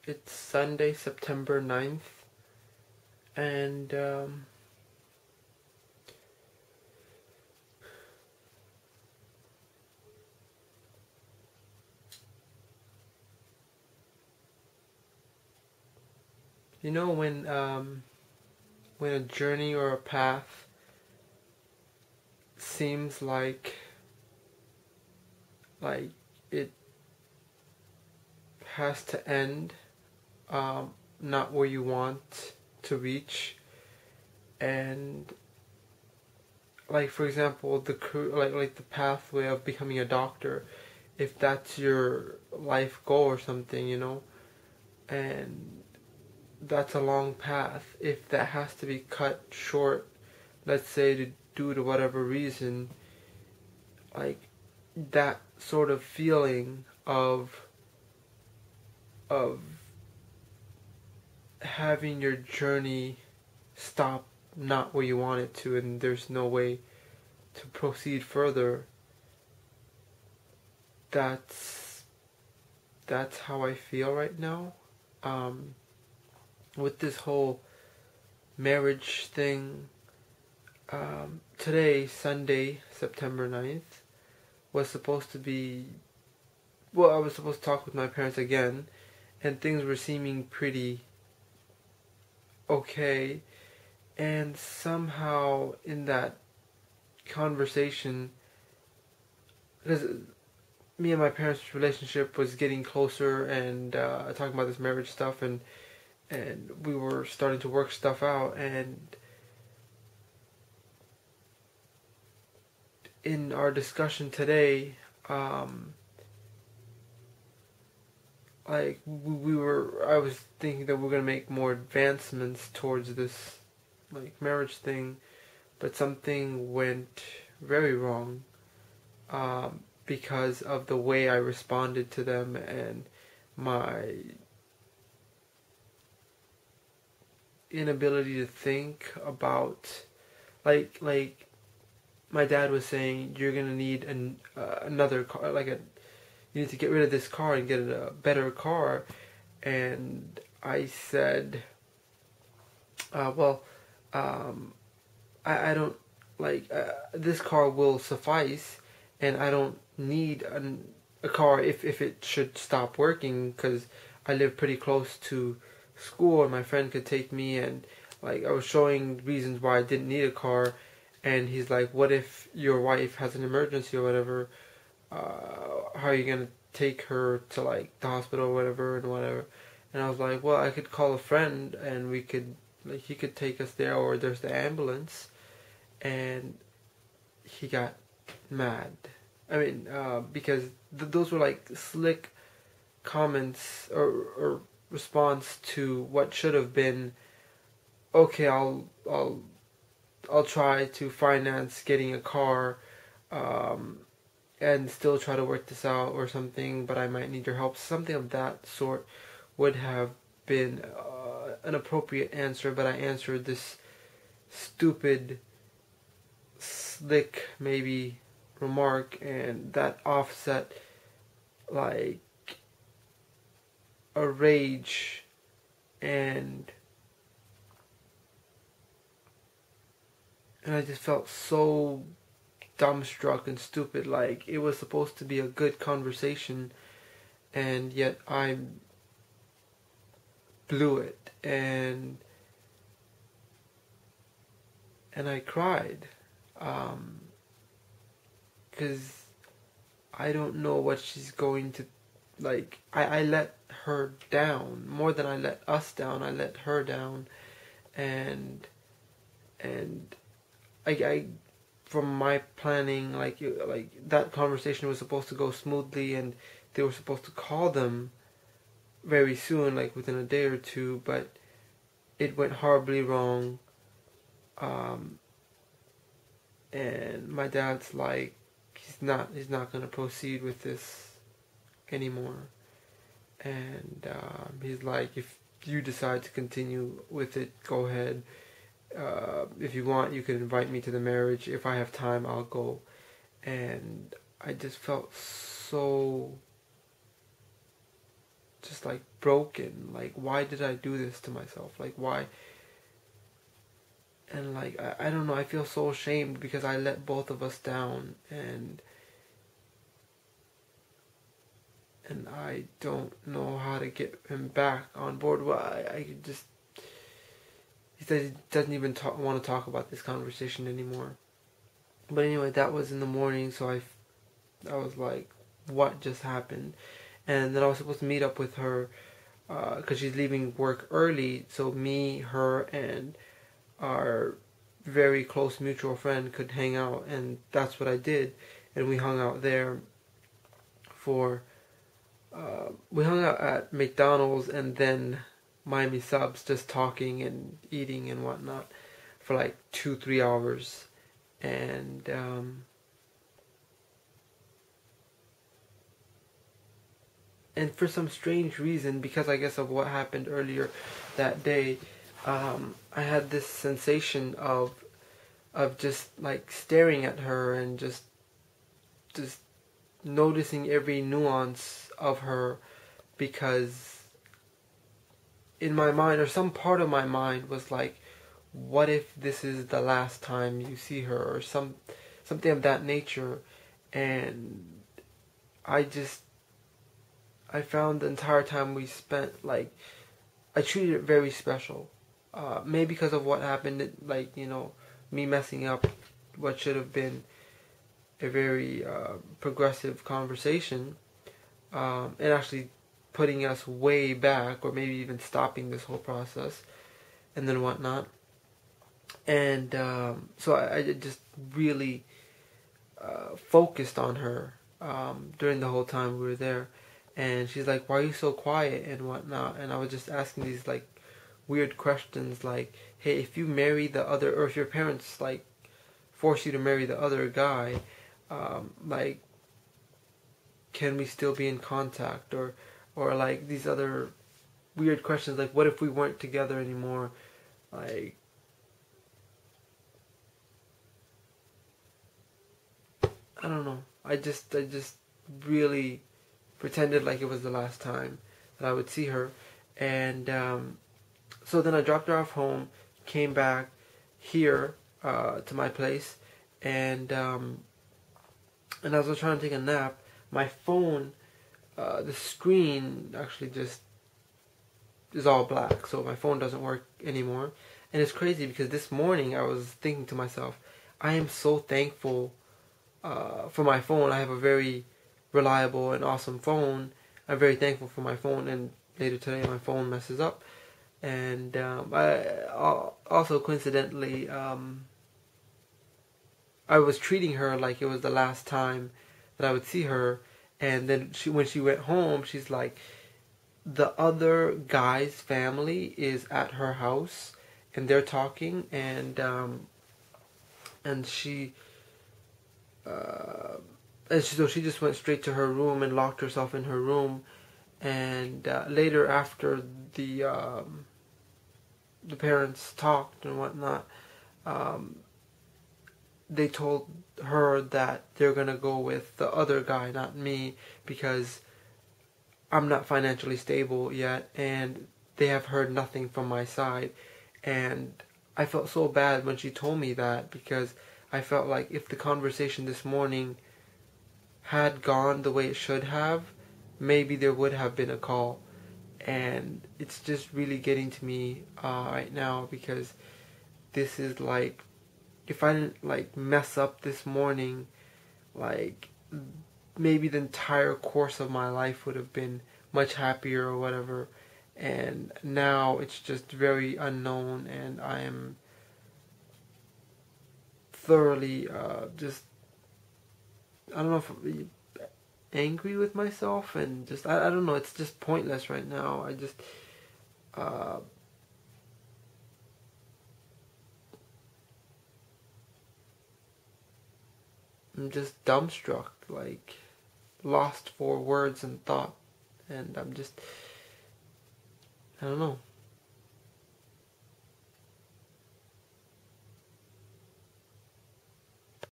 It's Sunday, September 9th, and you know when a journey or a path seems like it has to end, not where you want to reach, and like for example like the pathway of becoming a doctor, if that's your life goal or something, and that's a long path. If that has to be cut short, let's say due to whatever reason, like that sort of feeling of having your journey stop not where you want it to, and there's no way to proceed further. That's that's how I feel right now. Um, with this whole marriage thing, today, Sunday, September 9th, was supposed to be, well, I was supposed to talk with my parents again, and things were seeming pretty okay, and somehow in that conversation, because me and my parents' relationship was getting closer, and talking about this marriage stuff, and we were starting to work stuff out, and in our discussion today, I was thinking that we're gonna make more advancements towards this like marriage thing, but something went very wrong, because of the way I responded to them, and my inability to think about, like my dad was saying, you're gonna need another car, you need to get rid of this car and get a better car, and I said, well, I don't this car will suffice, and I don't need a car if it should stop working, because I live pretty close to school and my friend could take me, and like I was showing reasons why I didn't need a car, and he's like, what if your wife has an emergency or whatever, how are you gonna take her to like the hospital or whatever, and I was like, well, I could call a friend and we could, like, he could take us there, or there's the ambulance, and he got mad. I mean, because those were like slick comments, or response to what should have been, okay, I'll try to finance getting a car, and still try to work this out or something, but I might need your help. Something of that sort would have been an appropriate answer, but I answered this stupid, slick, maybe, remark, and that offset like a rage, and I just felt so dumbstruck and stupid. Like, it was supposed to be a good conversation, and yet I blew it, and I cried, because I don't know what she's going to, like, I let her down more than I let us down. I let her down, and and I from my planning, like that conversation was supposed to go smoothly, and they were supposed to call them very soon, like within a day or two, but it went horribly wrong. Um, and my dad's like, he's not gonna proceed with this anymore, and he's like, if you decide to continue with it, go ahead. If you want, you can invite me to the marriage. If I have time, I'll go. And I just felt so just like broken. Like, why did I do this to myself? Like, why? And like, I don't know, I feel so ashamed because I let both of us down, and I don't know how to get him back on board. Well, I just, he said he doesn't even want to talk about this conversation anymore. But anyway, that was in the morning, so I was like, what just happened? And then I was supposed to meet up with her because she's leaving work early, so me, her, and our very close mutual friend could hang out, and that's what I did. And we hung out there for we hung out at McDonald's and then Miami Subs, just talking and eating and whatnot for like 2-3 hours. And for some strange reason, because I guess of what happened earlier that day, I had this sensation of just like staring at her and just noticing every nuance of her, because in my mind, or some part of my mind was like, what if this is the last time you see her, or something of that nature. And I found the entire time we spent, like, I treated it very special. Maybe because of what happened, like, me messing up what should have been a very progressive conversation, and actually putting us way back, or maybe even stopping this whole process, and then whatnot. And so I just really focused on her during the whole time we were there. And she's like, why are you so quiet and whatnot? And I was just asking these like weird questions like, hey, if you marry the other, or if your parents like force you to marry the other guy, like, can we still be in contact? Or like these other weird questions like, what if we weren't together anymore? Like, I don't know. I just really pretended like it was the last time that I would see her. And so then I dropped her off home, came back here to my place, and as I was trying to take a nap, my phone, the screen actually just is all black, so my phone doesn't work anymore. And it's crazy because this morning I was thinking to myself, I am so thankful for my phone. I have a very reliable and awesome phone. I'm very thankful for my phone, and later today my phone messes up. And I also coincidentally, I was treating her like it was the last time that I would see her. And then when she went home, she's like, the other guy's family is at her house and they're talking, and she so she just went straight to her room and locked herself in her room. And later, after the parents talked and whatnot, they told her that they're gonna go with the other guy, not me, because I'm not financially stable yet, and they have heard nothing from my side. And I felt so bad when she told me that, because I felt like if the conversation this morning had gone the way it should have, maybe there would have been a call. And it's just really getting to me right now, because this is like, if I didn't like mess up this morning, like, maybe the entire course of my life would have been much happier or whatever. And now it's just very unknown, and I am thoroughly just, I don't know if angry with myself, and just I don't know, it's just pointless right now. I just I'm just dumbstruck, like lost for words and thought. And I don't know.